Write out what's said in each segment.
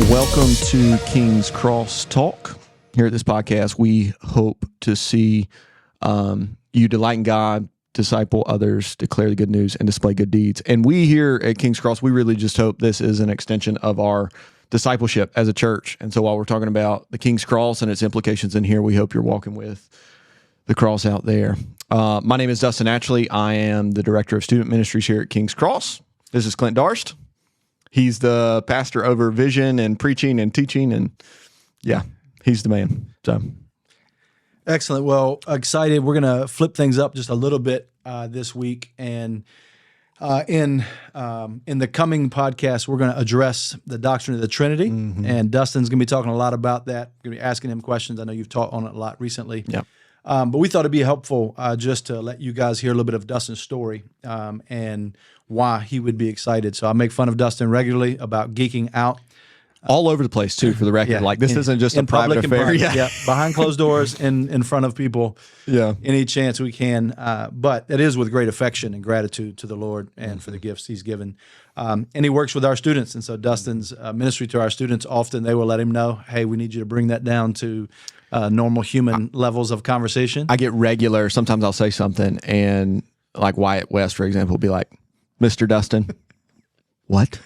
Welcome to King's Cross Talk. Here at this podcast, we hope to see you delight in God, disciple others, declare the good news, and display good deeds. And we here at King's Cross, we really just hope this is an extension of our discipleship as a church. And so while we're talking about the King's Cross and its implications in here, we hope you're walking with the cross out there. My name is Dustin. I am the Director of Student Ministries here at King's Cross. This is Clint Darst. He's the pastor over vision and preaching and teaching, and yeah, he's the man. So, excellent. Well, excited. We're going to flip things up just a little bit this week, and in the coming podcast, we're going to address the doctrine of the Trinity, and Dustin's going to be talking a lot about that. We're going to be asking him questions. I know you've taught on it a lot recently. yeah. But we thought it'd be helpful just to let you guys hear a little bit of Dustin's story and why he would be excited. So I make fun of Dustin regularly about geeking out. All over the place, too, for the record. Yeah. Like, this isn't just a private affair. Yeah, behind closed doors, in front of people, any chance we can. But it is with great affection and gratitude to the Lord and for the gifts he's given. And he works with our students. And so Dustin's ministry to our students, often they will let him know, hey, we need you to bring that down to normal human levels of conversation. I get regular, sometimes I'll say something, and like Wyatt West, for example, will be like, Mr. Dustin, what?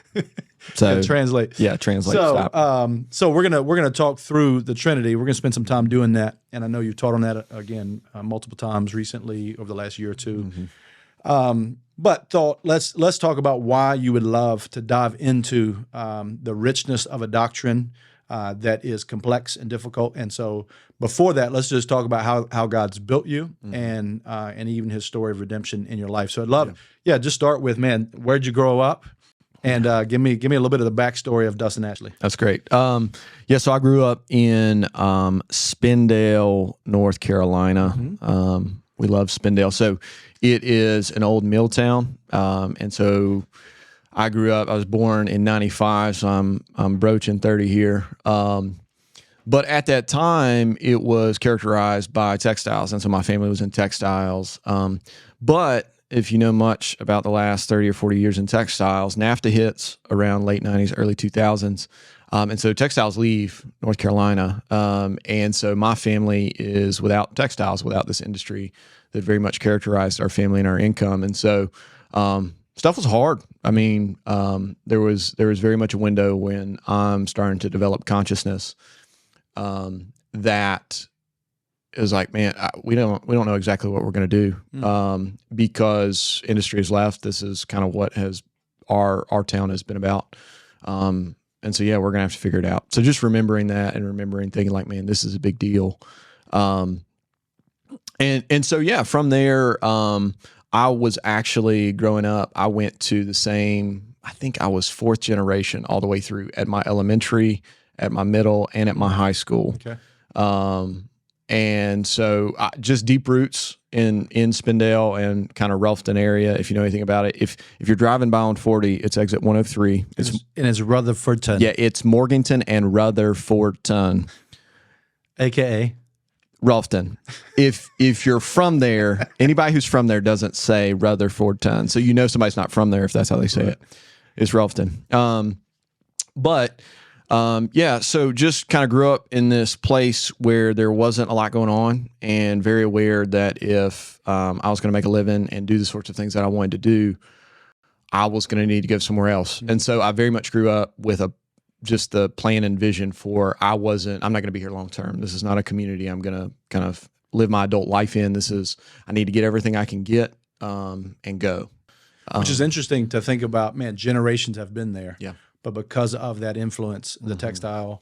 So translate. Yeah, translate. So, stop. So we're gonna talk through the Trinity. We're gonna spend some time doing that, and I know you've taught on that again multiple times recently over the last year or two. But let's talk about why you would love to dive into the richness of a doctrine that is complex and difficult. And so before that, let's just talk about how God's built you and even His story of redemption in your life. So I'd love, just start with, man, where'd you grow up? And give me a little bit of the backstory of Dustin Ashley. That's great. So I grew up in Spindale, North Carolina. We love Spindale. So it is an old mill town. And so I grew up, I was born in 95, so I'm broaching 30 here. But at that time, it was characterized by textiles. And so my family was in textiles. But if you know much about the last 30 or 40 years in textiles, NAFTA hits around late 90s, early 2000s. And so textiles leave North Carolina. And so my family is without textiles, without this industry that very much characterized our family and our income. And so stuff was hard. I mean, there was very much a window when I'm starting to develop consciousness that it was like, man, we don't know exactly what we're going to do because industry has left. This is kind of what our town has been about. And so, we're going to have to figure it out. So just remembering that and thinking like, man, this is a big deal. And so, from there, I was actually growing up, I went to the same, I think I was fourth generation all the way through at my elementary, at my middle, and at my high school. Okay. And so just deep roots in Spindale and kind of Relfton area, if you know anything about it. If you're driving by on 40, it's exit 103. It's Rutherfordton. Yeah, it's Morganton and Rutherfordton. AKA? Relfton. If you're from there, anybody who's from there doesn't say Rutherfordton. So you know somebody's not from there if that's how they say it. It's Relfton. So just kind of grew up in this place where there wasn't a lot going on and very aware that if I was going to make a living and do the sorts of things that I wanted to do, I was going to need to go somewhere else. And so I very much grew up with just the plan and vision for I'm not going to be here long term. This is not a community I'm going to kind of live my adult life in. I need to get everything I can get and go. Which is interesting to think about, man, generations have been there. Yeah. But because of that influence, the textile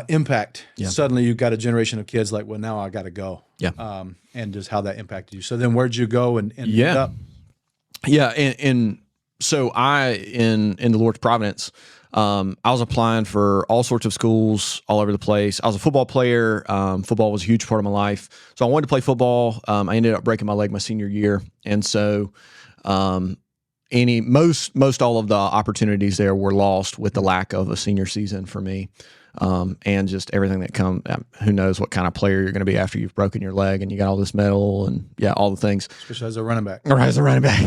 impact, suddenly you've got a generation of kids like, well, now I got to go. Yeah. And just how that impacted you. So then where'd you go and end up? Yeah. And so in the Lord's providence, I was applying for all sorts of schools all over the place. I was a football player. Football was a huge part of my life. So I wanted to play football. I ended up breaking my leg my senior year. And so most all of the opportunities there were lost with the lack of a senior season for me. And just everything that comes, who knows what kind of player you're going to be after you've broken your leg and you got all this metal and all the things. Especially as a running back. Or as a running back.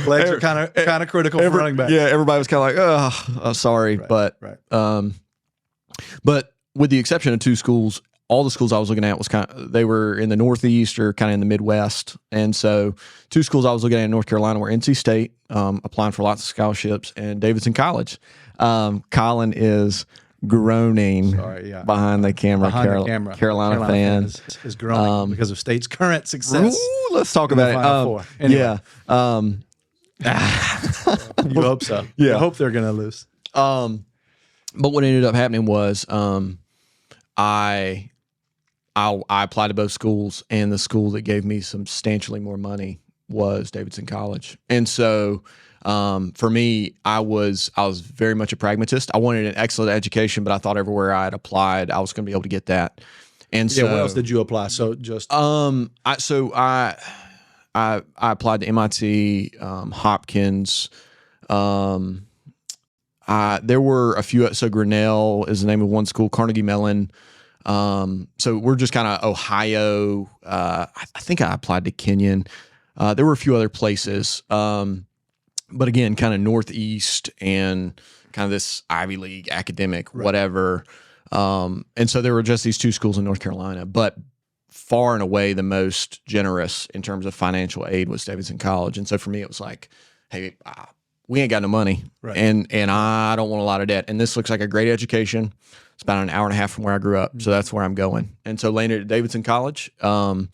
Legs are kind of critical for running back. Yeah, everybody was kind of like, oh, sorry, but with the exception of two schools, all the schools I was looking at they were in the Northeast or kind of in the Midwest. And so two schools I was looking at in North Carolina were NC State, applying for lots of scholarships, and Davidson College. Colin is groaning behind the camera. Carolina fans is groaning because of State's current success. Ooh, let's talk about it. Anyway. Yeah. You hope so. Yeah. I hope they're going to lose. But what ended up happening was I applied to both schools, and the school that gave me substantially more money was Davidson College. And so for me, I was very much a pragmatist. I wanted an excellent education, but I thought everywhere I had applied, I was going to be able to get that. And so, what else did you apply? So just I applied to MIT, Hopkins. There were a few. So Grinnell is the name of one school. Carnegie Mellon. So we're just kind of Ohio. I think I applied to Kenyon. There were a few other places. But again, kind of Northeast and kind of this Ivy League academic, whatever. And so there were just these two schools in North Carolina, but far and away the most generous in terms of financial aid was Davidson College. And so for me, it was like, hey, we ain't got no money, and I don't want a lot of debt. And this looks like a great education. It's about an hour and a half from where I grew up, so that's where I'm going. And so landed at Davidson College. And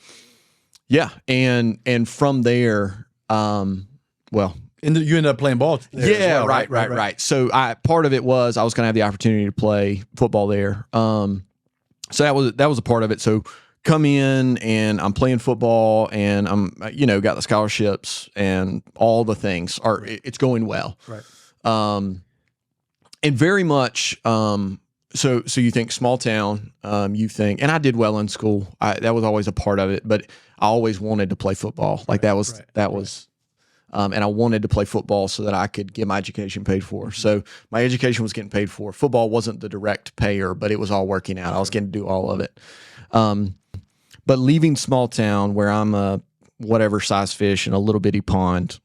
from there, you ended up playing ball there as well, right. So part of it was I was going to have the opportunity to play football there. So that was a part of it. So come in and I'm playing football and I'm, got the scholarships and all the things it's going well. Right. And very much, so you think small town, you think, and I did well in school. That was always a part of it, but I always wanted to play football. Like that was, and I wanted to play football so that I could get my education paid for. Mm-hmm. So my education was getting paid for. Football wasn't the direct payer, but it was all working out. I was getting to do all of it. But leaving small town where I'm a whatever size fish in a little bitty pond,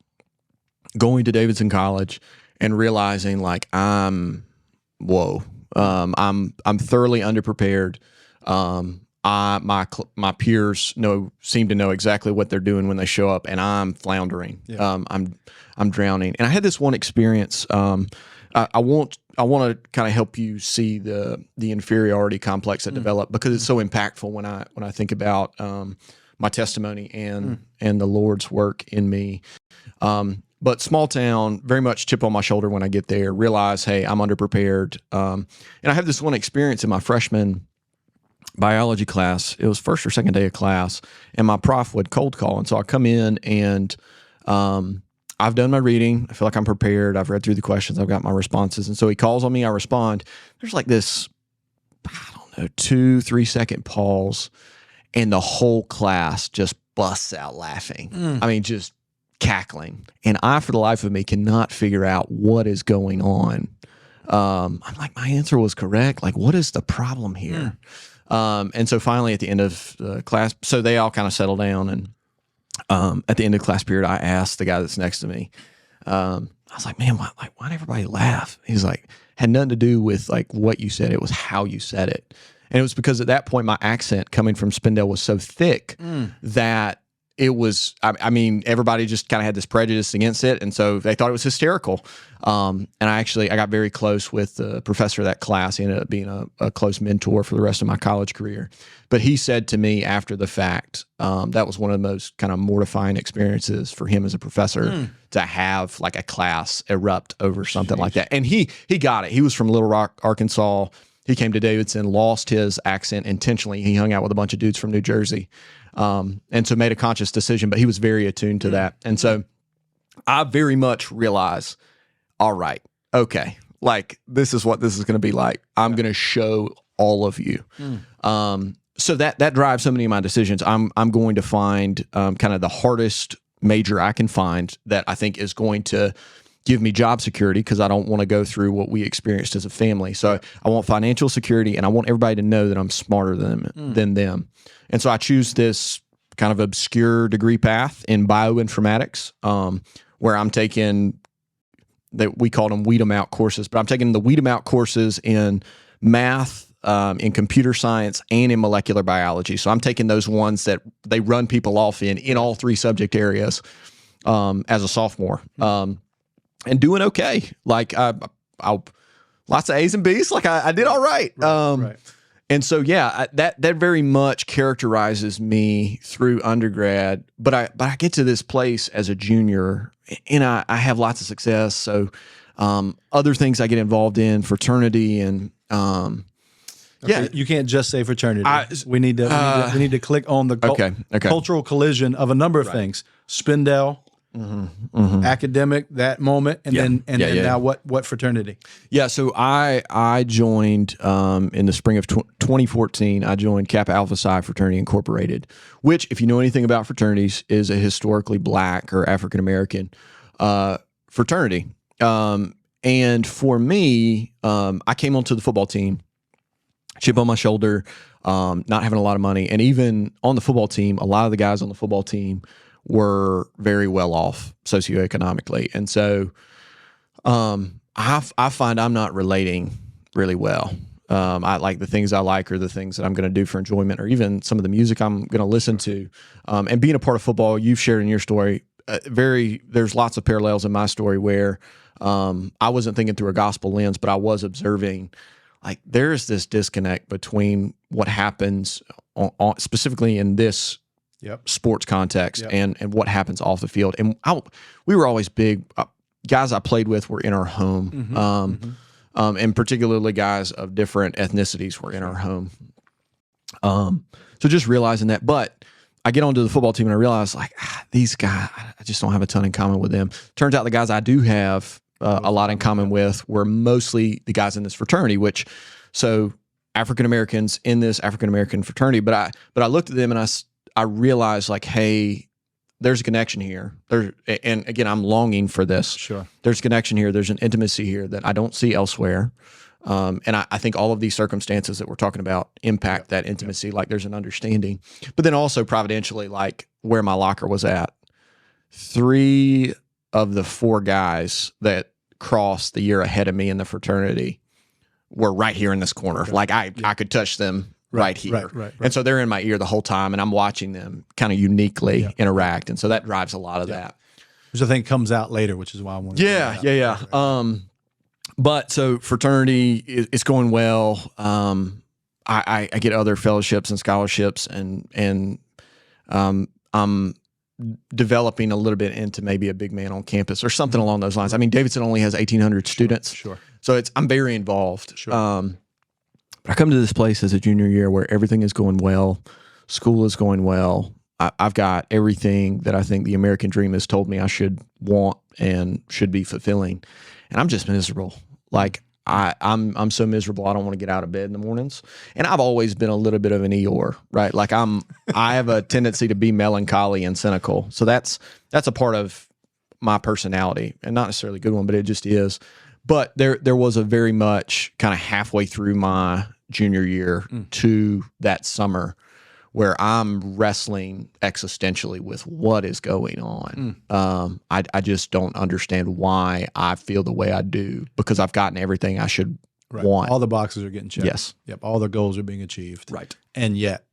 going to Davidson College and realizing like I'm thoroughly underprepared. My peers seem to know exactly what they're doing when they show up, and I'm floundering. Yeah. I'm drowning. And I had this one experience. I want to kind of help you see the inferiority complex that developed, because it's so impactful when I think about my testimony and the Lord's work in me. But small town, very much chip on my shoulder when I get there, realize, hey, I'm underprepared. And I have this one experience in my freshman biology class. It was first or second day of class, and my prof would cold call. And so I come in and I've done my reading. I feel like I'm prepared. I've read through the questions. I've got my responses. And so he calls on me. I respond. There's like this, 2-3 second pause, and the whole class just busts out laughing. I mean, just cackling. And I, for the life of me, cannot figure out what is going on. I'm like, my answer was correct. Like, what is the problem here? And so finally at the end of the class, so they all kind of settle down, and at the end of the class period, I asked the guy that's next to me, I was like, man, why'd everybody laugh? He's like, had nothing to do with like what you said. It was how you said it. And it was because at that point, my accent coming from Spindale was so thick that it was, I mean, everybody just kind of had this prejudice against it. And so they thought it was hysterical. And I got very close with the professor of that class. He ended up being a close mentor for the rest of my college career. But he said to me after the fact, that was one of the most kind of mortifying experiences for him as a professor to have like a class erupt over something like that. And he got it. He was from Little Rock, Arkansas. He came to Davidson, lost his accent intentionally. He hung out with a bunch of dudes from New Jersey. And so made a conscious decision, but he was very attuned to that. And so I very much realize, all right, okay, like this is what this is going to be like. I'm going to show all of you. So that drives so many of my decisions. I'm going to find kind of the hardest major I can find that I think is going to give me job security, because I don't want to go through what we experienced as a family. So I want financial security, and I want everybody to know that I'm smarter than them. And so I choose this kind of obscure degree path in bioinformatics, where I'm taking that we called them weed 'em out courses, but I'm taking the weed 'em out courses in math, in computer science, and in molecular biology. So I'm taking those ones that they run people off in all three subject areas as a sophomore, and doing okay. Like I lots of A's and B's. Like I did all right. Right. And so, yeah, that very much characterizes me through undergrad. But I get to this place as a junior, and I have lots of success. So other things I get involved in, fraternity, and Okay, you can't just say fraternity. We need to click on the cultural collision of a number of things. Spindale, academic, that moment, and then now what fraternity? Yeah, so I joined in the spring of 2014. I joined Kappa Alpha Psi Fraternity Incorporated, which, if you know anything about fraternities, is a historically Black or African American fraternity. And for me, I came onto the football team, chip on my shoulder, not having a lot of money, and even on the football team, a lot of the guys on the football team were very well off socioeconomically. And so I find I'm not relating really well. I like the things I like are the things that I'm going to do for enjoyment, or even some of the music I'm going to listen to. And being a part of football, you've shared in your story, there's lots of parallels in my story where I wasn't thinking through a gospel lens, but I was observing like there's this disconnect between what happens specifically in this sports context and what happens off the field. And we were always big guys I played with were in our home. And particularly guys of different ethnicities were in our home. So just realizing that, but I get onto the football team and I realize like these guys, I just don't have a ton in common with them. Turns out the guys I do have a lot in common with were mostly the guys in this fraternity, so African Americans in this African American fraternity. But I looked at them and I realized like, hey, there's a connection here. And again, I'm longing for this. Sure. There's a connection here. There's an intimacy here that I don't see elsewhere. And I think all of these circumstances that we're talking about impact that intimacy. Like there's an understanding, but then also providentially, like where my locker was at, 3 of the 4 guys that crossed the year ahead of me in the fraternity were right here in this corner. Okay. Like I could touch them right here. Right. And so they're in my ear the whole time and I'm watching them kind of uniquely interact. And so that drives a lot of that. Which I think comes out later, which is why I want to Yeah. But so fraternity is going well. I get other fellowships and scholarships and I'm developing a little bit into maybe a big man on campus or something along those lines. I mean, Davidson only has 1,800 students. Sure. So I'm very involved. Sure. But I come to this place as a junior year where everything is going well. School is going well. I've got everything that I think the American dream has told me I should want and should be fulfilling. And I'm just miserable. Like I'm so miserable. I don't want to get out of bed in the mornings. And I've always been a little bit of an Eeyore, right? Like I have a tendency to be melancholy and cynical. So that's a part of my personality, and not necessarily a good one, but it just is. But there was a very much kind of halfway through my junior year to that summer where I'm wrestling existentially with what is going on. I just don't understand why I feel the way I do, because I've gotten everything I should want. All the boxes are getting checked. Yes. Yep. All the goals are being achieved. Right. And yet,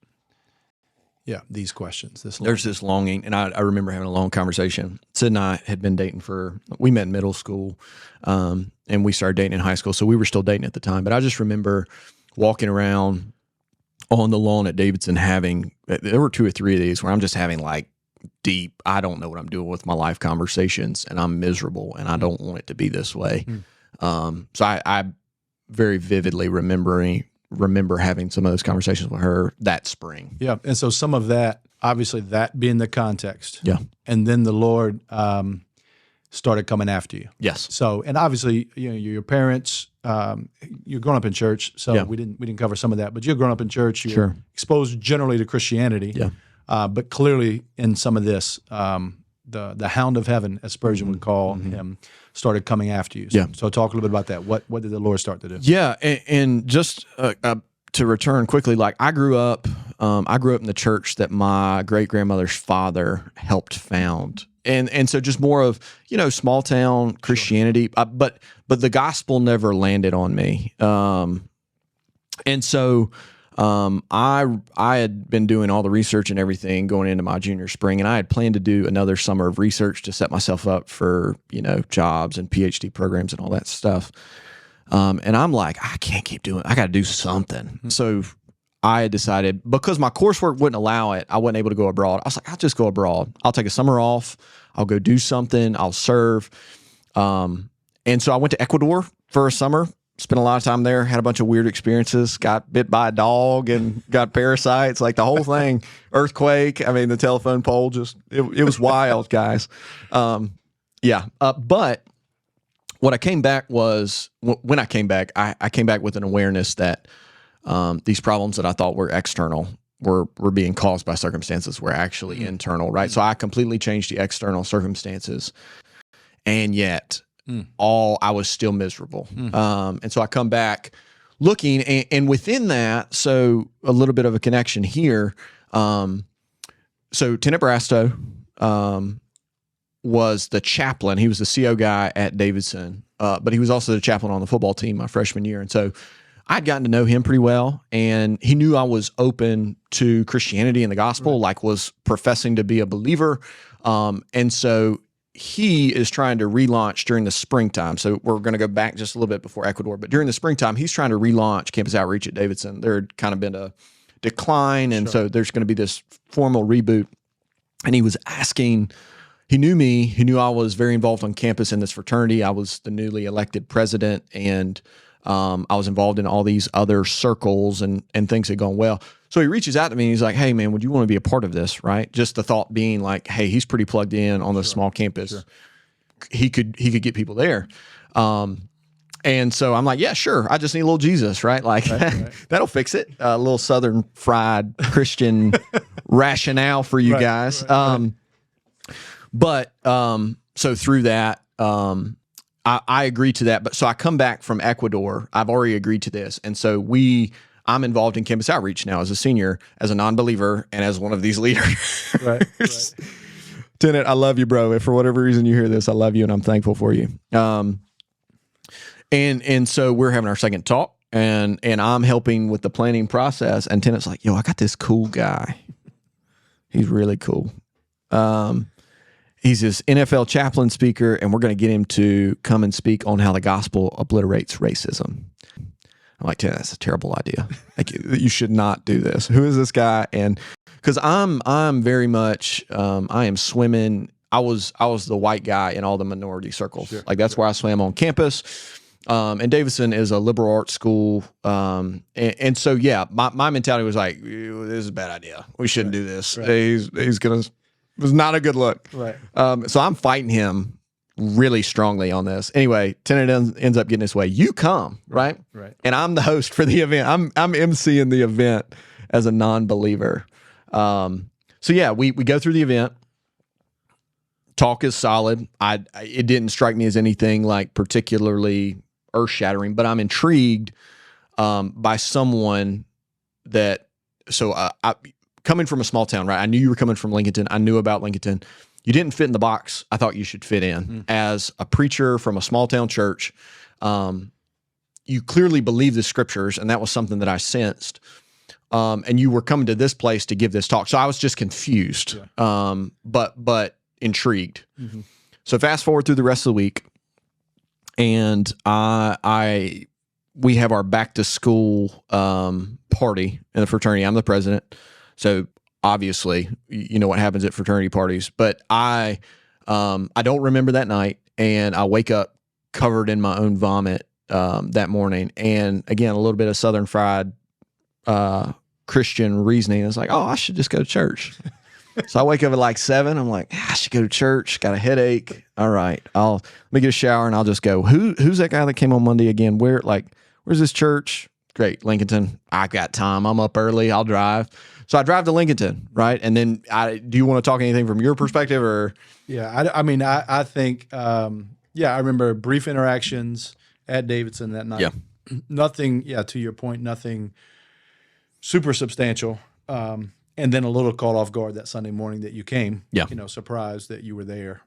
these questions. There's this longing, and I remember having a long conversation. Sid and I had been dating we met in middle school, and we started dating in high school, so we were still dating at the time. But I just remember walking around on the lawn at Davidson there were 2 or 3 of these where I'm just having like deep, I don't know what I'm doing with my life conversations, and I'm miserable, and I don't want it to be this way. So I very vividly remember having some of those conversations with her that spring. Yeah. And so some of that, obviously that being the context. Yeah. And then the Lord started coming after you. Yes. So, and obviously, your parents, you're growing up in church, so we didn't cover some of that, but you're growing up in church, you're exposed generally to Christianity. Yeah. But clearly in some of this, the hound of heaven, as Spurgeon would call him, started coming after you. So talk a little bit about that. What did the Lord start to do? Yeah, and just to return quickly, like I grew up in the church that my great grandmother's father helped found. And so just more of, small town Christianity, but the gospel never landed on me. And so I had been doing all the research and everything going into my junior spring, and I had planned to do another summer of research to set myself up for, jobs and PhD programs and all that stuff. And I'm like, I can't keep doing it. I got to do something. Mm-hmm. So I had decided, because my coursework wouldn't allow it, I wasn't able to go abroad. I was like, I'll just go abroad. I'll take a summer off. I'll go do something. I'll serve. And so I went to Ecuador for a summer, spent a lot of time there, had a bunch of weird experiences, got bit by a dog and got parasites, like the whole thing, earthquake. I mean, the telephone pole it was wild, guys. But what I came back was, when I came back, I came back with an awareness that these problems that I thought were external were being caused by circumstances were actually internal, right? So I completely changed the external circumstances, and yet I was still miserable. And so I come back looking, and within that, so a little bit of a connection here. So Tenet Brasto was the chaplain. He was the CO guy at Davidson, but he was also the chaplain on the football team my freshman year. And so I'd gotten to know him pretty well, and he knew I was open to Christianity and the gospel, like was professing to be a believer. And so he is trying to relaunch during the springtime. So we're going to go back just a little bit before Ecuador, but during the springtime, he's trying to relaunch campus outreach at Davidson. There had kind of been a decline, and so there's going to be this formal reboot. And he was asking, he knew me, he knew I was very involved on campus in this fraternity. I was the newly elected president, and I was involved in all these other circles, and things had gone well. So he reaches out to me and he's like, hey man, would you want to be a part of this? Right. Just the thought being like, hey, he's pretty plugged in on this small campus. Sure. He could get people there. And so I'm like, yeah, sure. I just need a little Jesus, right? Like that'll fix it. A little Southern fried Christian rationale for you guys. So through that, I agreed to that. But so I come back from Ecuador. I've already agreed to this. And so I'm involved in campus outreach now as a senior, as a non-believer, and as one of these leaders. Right. Tenet, I love you, bro. If for whatever reason you hear this, I love you and I'm thankful for you. And so we're having our second talk, and I'm helping with the planning process. And Tenet's like, yo, I got this cool guy. He's really cool. He's this NFL chaplain speaker, and we're going to get him to come and speak on how the gospel obliterates racism. I'm like, that's a terrible idea. Like, you should not do this. Who is this guy? And because I'm very much, I am swimming. I was the white guy in all the minority circles. Sure, like that's where I swam on campus. And Davidson is a liberal arts school. And so, yeah, my mentality was like, this is a bad idea. We shouldn't do this. He's going to, it was not a good look. Right. So I'm fighting him really strongly on this. Anyway, Tenet ends up getting his way. You come, right? Right. And I'm the host for the event. I'm emceeing the event as a non-believer. So yeah, we go through the event. Talk is solid. It didn't strike me as anything like particularly earth-shattering, but I'm intrigued by someone that. So coming from a small town, right? I knew you were coming from Lincolnton. I knew about Lincolnton. You didn't fit in the box I thought you should fit in. As a preacher from a small town church, you clearly believe the scriptures, and that was something that I sensed. And you were coming to this place to give this talk. So I was just confused, but intrigued. Mm-hmm. So fast forward through the rest of the week, and we have our back to school party in the fraternity. I'm the president. So obviously, you know what happens at fraternity parties, but I don't remember that night, and I wake up covered in my own vomit that morning. And again, a little bit of Southern fried Christian reasoning. It's like, oh, I should just go to church. So I wake up at like 7. I'm like, I should go to church. Got a headache. All right, let me get a shower and I'll just go. Who's that guy that came on Monday again? Where's this church? Great, Lincolnton. I got time. I'm up early. I'll drive. So I drive to Lincolnton, right? And then do you want to talk anything from your perspective, or? Yeah, I think, I remember brief interactions at Davidson that night. Yeah. Nothing, to your point, nothing super substantial. And then a little caught off guard that Sunday morning that you came, Yeah. Surprised that you were there.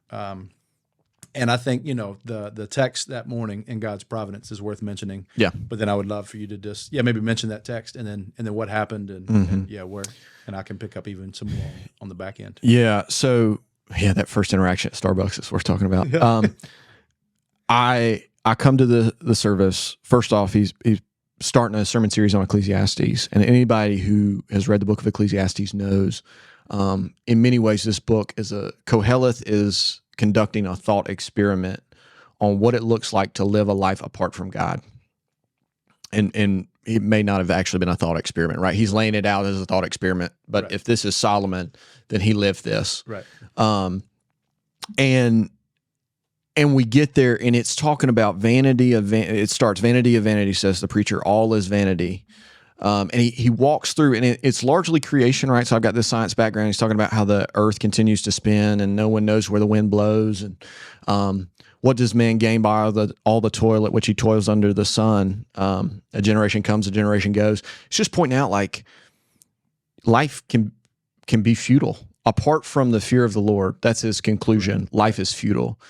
And I think, the text that morning in God's providence is worth mentioning. Yeah. But then I would love for you to just, maybe mention that text and then what happened and where, and I can pick up even some more on the back end. Yeah. So that first interaction at Starbucks is worth talking about. Yeah. I come to the service. First off, he's starting a sermon series on Ecclesiastes, and anybody who has read the book of Ecclesiastes knows, in many ways, this book Koheleth is conducting a thought experiment on what it looks like to live a life apart from God. And it may not have actually been a thought experiment, right? He's laying it out as a thought experiment, but if this is Solomon, then he lived this. Right. And we get there, and it's talking about vanity of it starts, vanity of vanity, says the preacher, all is vanity. And he walks through, and it's largely creation, right? So I've got this science background. He's talking about how the earth continues to spin, and no one knows where the wind blows. And what does man gain by all the toil at which he toils under the sun? A generation comes, a generation goes. It's just pointing out, like, life can be futile. Apart from the fear of the Lord, that's his conclusion. Life is futile.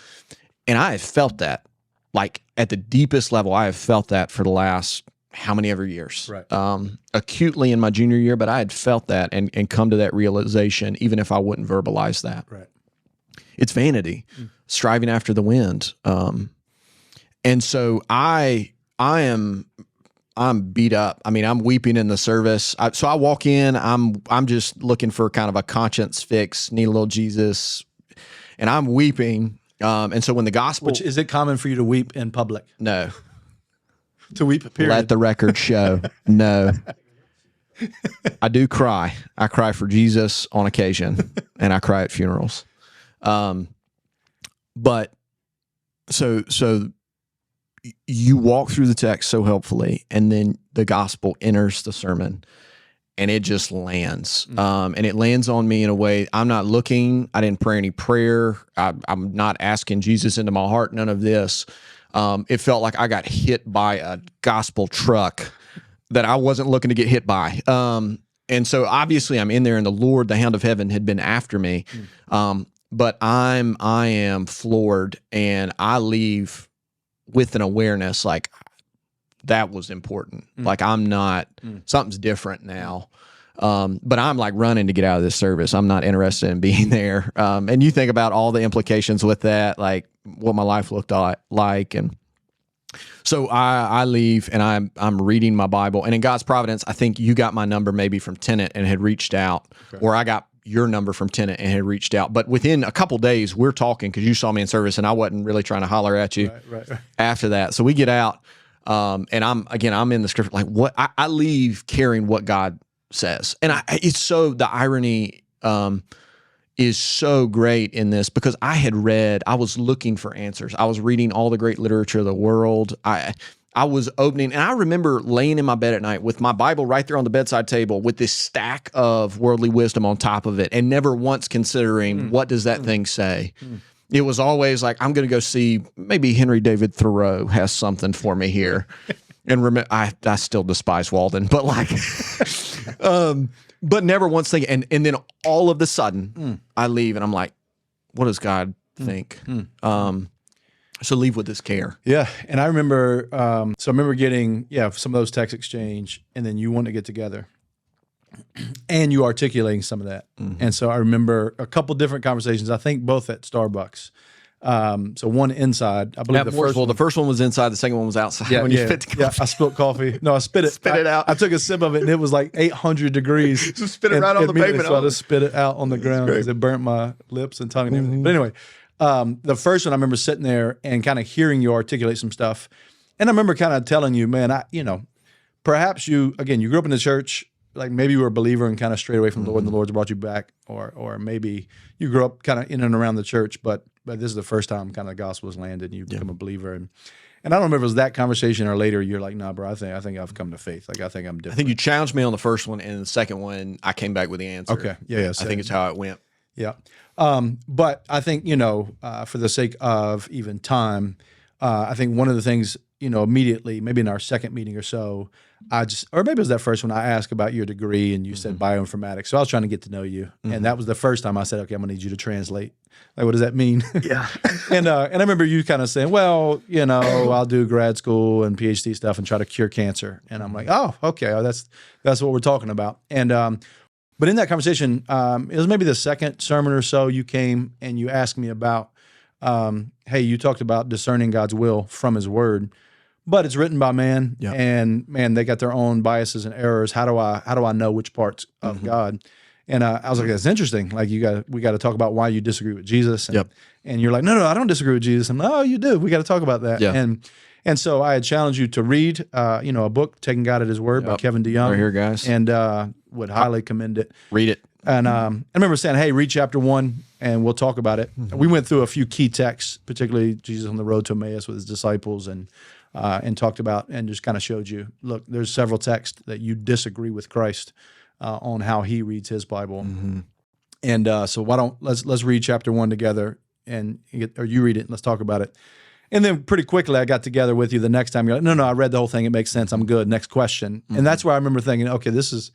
And I have felt that, like, at the deepest level, I have felt that for the last how many ever years. Right. Acutely in my junior year, but I had felt that and come to that realization, even if I wouldn't verbalize that. Right. It's vanity, striving after the wind. And so I'm beat up. I mean, I'm weeping in the service. So I walk in, I'm just looking for kind of a conscience fix, need a little Jesus, and I'm weeping. And so when the gospel... Which, is it common for you to weep in public? No. To weep, period? Let the record show. No. I do cry. I cry for Jesus on occasion, and I cry at funerals. But so you walk through the text so helpfully, and then the gospel enters the sermon, and it just lands. And it lands on me in a way, I'm not looking, I didn't pray any prayer, I'm not asking Jesus into my heart, none of this. It felt like I got hit by a gospel truck that I wasn't looking to get hit by. And so obviously I'm in there, and the Lord, the Hound of Heaven, had been after me. But I am floored, and I leave with an awareness, like, that was important. Like, I'm not, something's different now. But I'm like running to get out of this service. I'm not interested in being there. And you think about all the implications with that, like what my life looked like. And so I leave, and I'm reading my Bible, and in God's providence, I think you got my number maybe from Tennant and had reached out, or I got your number from Tennant and had reached out. But within a couple days, we're talking, because you saw me in service, and I wasn't really trying to holler at you after that. So we get out, and I'm in the scripture, like, what I leave carrying what God says. And it's so, the irony is so great in this, because I was looking for answers. I was reading all the great literature of the world. I was opening, and I remember laying in my bed at night with my Bible right there on the bedside table with this stack of worldly wisdom on top of it, and never once considering what does that thing say. It was always like, I'm going to go see, maybe Henry David Thoreau has something for me here. And I still despise Walden, but like, but never once thinking. And then all of a sudden, I leave, and I'm like, what does God think? So leave with this care. Yeah, and I remember, getting some of those text exchange, and then you want to get together, and you articulating some of that. And so I remember a couple different conversations. I think both at Starbucks. So one inside, I believe the first one was inside, the second one was outside. I spilled coffee. No, I spit it out. I took a sip of it, and it was like 800 degrees. Just spit it right on the pavement. So I just spit it out on the ground because it burnt my lips and tongue and everything. But anyway, the first one, I remember sitting there and kind of hearing you articulate some stuff. And I remember kind of telling you, man, perhaps you grew up in the church, like maybe you were a believer and kind of strayed away from the Lord, and the Lord's brought you back, or maybe you grew up kind of in and around the church, but this is the first time kind of the gospel has landed and you become a believer. And I don't remember if it was that conversation or later you're like, nah, bro, I think I've come to faith. Like, I think I'm different. I think you challenged me on the first one, and the second one, I came back with the answer. Okay. Yeah. I think it's how it went. Yeah. But I think, for the sake of even time, I think one of the things, immediately, maybe in our second meeting or so, or maybe it was that first one, I asked about your degree and you said bioinformatics. So I was trying to get to know you. And that was the first time I said, okay, I'm gonna need you to translate. Like, what does that mean? Yeah. And I remember you kind of saying, well, I'll do grad school and PhD stuff and try to cure cancer. And I'm like, oh, okay, that's what we're talking about. And but in that conversation, it was maybe the second sermon or so, you came and you asked me about, hey, you talked about discerning God's will from His Word, but it's written by man, and man, they got their own biases and errors. How do I know which parts of God? And I was like, that's interesting. Like, we got to talk about why you disagree with Jesus. And, and you're like, no, I don't disagree with Jesus. I'm like, oh, you do. We got to talk about that. And so I had challenged you to read, a book, Taking God at His Word by Kevin DeYoung. Right here, guys. And would highly commend it. Read it. And I remember saying, hey, read chapter 1 and we'll talk about it. We went through a few key texts, particularly Jesus on the road to Emmaus with His disciples, and talked about and just kind of showed you, look, there's several texts that you disagree with Christ on how He reads His Bible. And so let's read chapter 1 together, or you read it and let's talk about it. And then pretty quickly I got together with you the next time. You're like, no, I read the whole thing. It makes sense. I'm good. Next question. And that's where I remember thinking, okay, this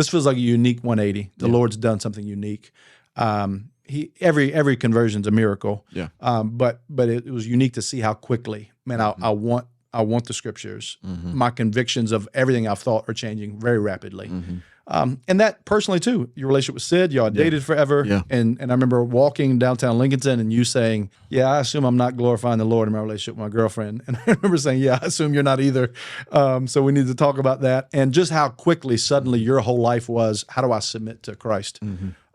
feels like a unique 180. The Lord's done something unique. Every conversion's a miracle. But it was unique to see how quickly, man, I want the Scriptures. My convictions of everything I've thought are changing very rapidly. And that personally too, your relationship with Sid, y'all dated forever. And I remember walking downtown Lincolnton and you saying, yeah, I assume I'm not glorifying the Lord in my relationship with my girlfriend. And I remember saying, yeah, I assume you're not either. So we need to talk about that. And just how quickly suddenly your whole life was, how do I submit to Christ?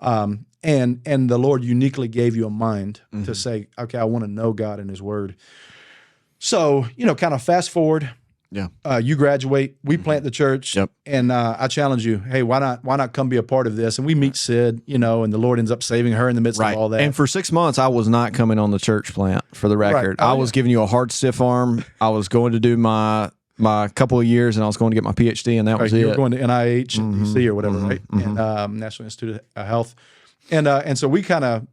And the Lord uniquely gave you a mind to say, okay, I want to know God and His Word. So, kind of fast forward. You graduate, we plant the church, and I challenge you, hey, why not come be a part of this? And we meet Sid, and the Lord ends up saving her in the midst of all that. And for 6 months, I was not coming on the church plant, for the record. I was giving you a hard, stiff arm. I was going to do my couple of years, and I was going to get my PhD, and that was it. You were going to NIH, DC or whatever, right? And National Institute of Health. And so we kind of,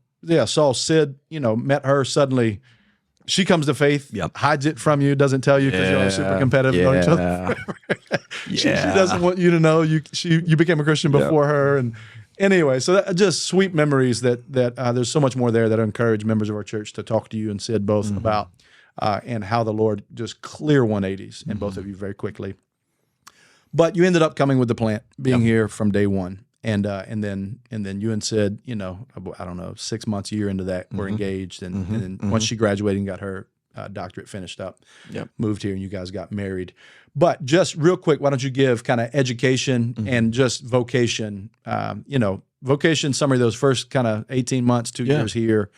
saw Sid, met her suddenly. She comes to faith, hides it from you, doesn't tell you because you're super competitive on each other. She doesn't want you to know you became a Christian before her. And anyway, so just sweet memories that there's so much more there that I encourage members of our church to talk to you and Sid both about, and how the Lord just clear 180s in both of you very quickly. But you ended up coming with the plant, being here from day one. And then you and Sid, I don't know, 6 months, a year into that, were engaged. And then once she graduated and got her doctorate finished up, moved here, and you guys got married. But just real quick, why don't you give kind of education and just vocation, vocation summary, those first kind of 18 months, 2 years here,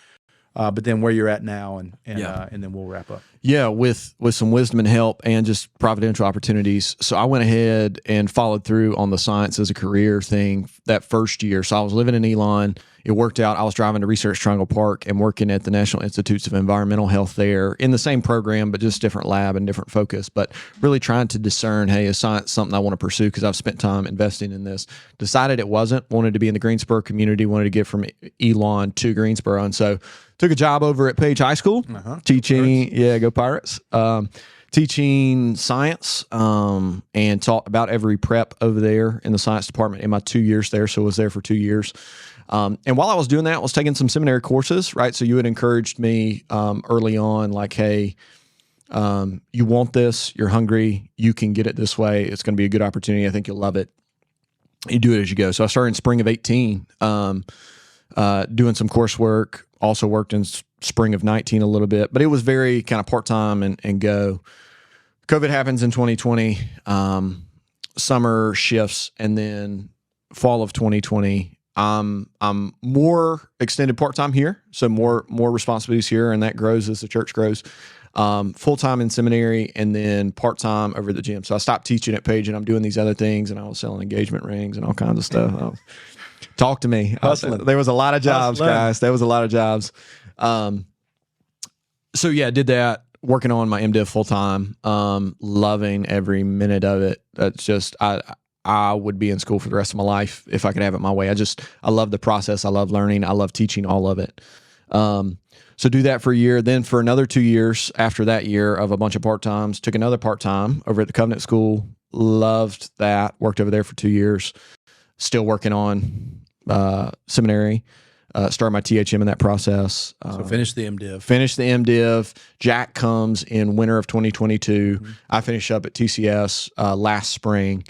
but then where you're at now, and then we'll wrap up. Yeah, with some wisdom and help and just providential opportunities. So I went ahead and followed through on the science as a career thing that first year. So I was living in Elon. It worked out. I was driving to Research Triangle Park and working at the National Institutes of Environmental Health there in the same program, but just different lab and different focus, but really trying to discern, hey, is science something I want to pursue because I've spent time investing in this? Decided it wasn't, wanted to be in the Greensboro community, wanted to get from Elon to Greensboro. And so took a job over at Page High School, teaching, go Pirates, teaching science, and taught about every prep over there in the science department in my 2 years there. So I was there for 2 years. And while I was doing that, I was taking some seminary courses, right? So you had encouraged me early on, like, hey, you want this, you're hungry, you can get it this way. It's going to be a good opportunity. I think you'll love it. You do it as you go. So I started in spring of 18, doing some coursework, also worked in spring of 19 a little bit, but it was very kind of part-time and go. COVID happens in 2020, summer shifts, and then fall of 2020, I'm more extended part-time here, so more responsibilities here, and that grows as the church grows. Full-time in seminary, and then part-time over at the gym. So I stopped teaching at Page, and I'm doing these other things, and I was selling engagement rings and all kinds of stuff. Talk to me. There was a lot of jobs, guys. There was a lot of jobs. So yeah, did that, working on my MDiv full-time, loving every minute of it. That's just, I would be in school for the rest of my life if I could have it my way. I love the process. I love learning. I love teaching all of it. So do that for a year. Then for another 2 years after that year of a bunch of part-times, took another part-time over at the Covenant School. Loved that. Worked over there for 2 years. Still working on seminary. Started my THM in that process. So finish the MDiv. Finish the MDiv. Jack comes in winter of 2022. I finish up at TCS last spring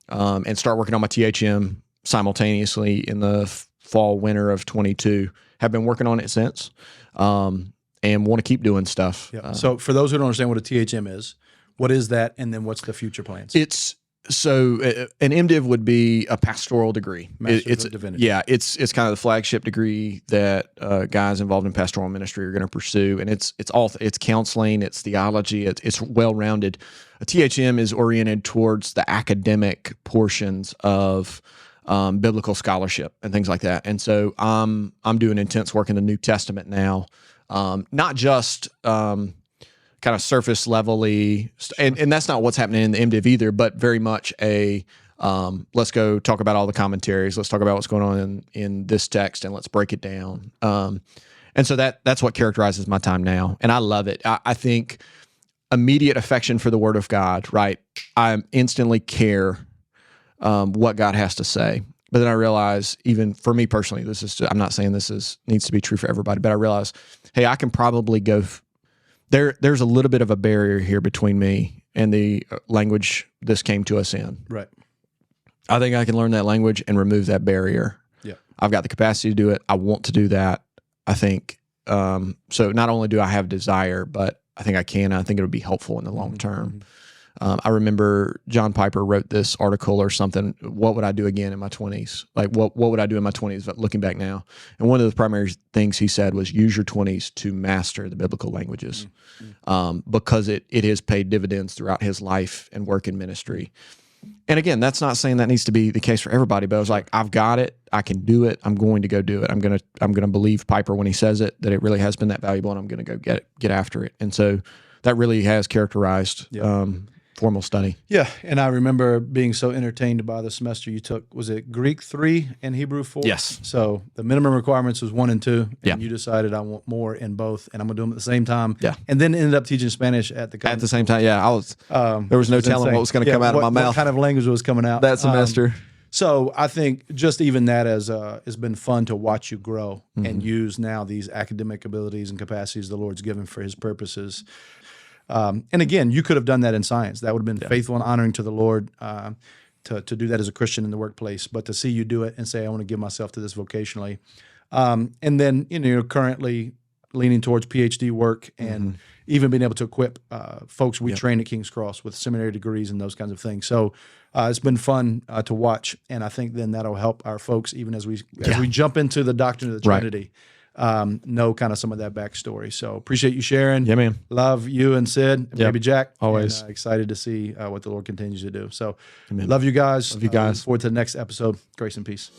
and start working on my THM simultaneously in the fall, winter of 22. Have been working on it since and want to keep doing stuff. Yeah. So for those who don't understand what a THM is, what is that? And then what's the future plans? So an MDiv would be a pastoral degree. Master's of Divinity. Yeah, it's kind of the flagship degree that guys involved in pastoral ministry are going to pursue, and it's counseling, it's theology, it's well rounded. A THM is oriented towards the academic portions of biblical scholarship and things like that. And so I'm doing intense work in the New Testament now, not just kind of surface levelly, and that's not what's happening in the MDiv either, but very much a let's go talk about all the commentaries. Let's talk about what's going on in this text, and let's break it down. And so that's what characterizes my time now, and I love it. I think immediate affection for the Word of God, right? I instantly care what God has to say. But then I realize, even for me personally, I'm not saying needs to be true for everybody, but I realize, hey, I can probably go there's a little bit of a barrier here between me and the language this came to us in. Right. I think I can learn that language and remove that barrier. Yeah. I've got the capacity to do it. I want to do that. I think, so not only do I have desire, but I think I can. I think it would be helpful in the long term. I remember John Piper wrote this article or something. What would I do again in my 20s? Like, what would I do in my 20s? But looking back now, and one of the primary things he said was use your 20s to master the biblical languages, because it has paid dividends throughout his life and work in ministry. And again, that's not saying that needs to be the case for everybody, but I was like, I've got it. I can do it. I'm going to go do it. I'm gonna believe Piper when he says it, that it really has been that valuable, and I'm going to go get after it. And so that really has characterized formal study. Yeah, and I remember being so entertained by the semester you took. Was it Greek 3 and Hebrew 4? Yes. So the minimum requirements was 1 and 2, and you decided I want more in both, and I'm going to do them at the same time. Yeah. And then ended up teaching Spanish at the same time. Yeah, I was. There was no telling insane. what was going to come out of my mouth. What kind of language was coming out that semester. So I think just even that has been fun to watch you grow and use now these academic abilities and capacities the Lord's given for His purposes. And again, you could have done that in science. That would have been faithful and honoring to the Lord to do that as a Christian in the workplace. But to see you do it and say, I want to give myself to this vocationally. And then, you're currently leaning towards PhD work and even being able to equip folks we train at King's Cross with seminary degrees and those kinds of things. So it's been fun to watch. And I think then that'll help our folks, even as we jump into the doctrine of the Trinity. Know kind of some of that backstory. So appreciate you sharing. Yeah, man. Love you and Sid and baby Jack. Always. And, excited to see what the Lord continues to do. So love you guys. Love you guys. Look forward to the next episode. Grace and peace.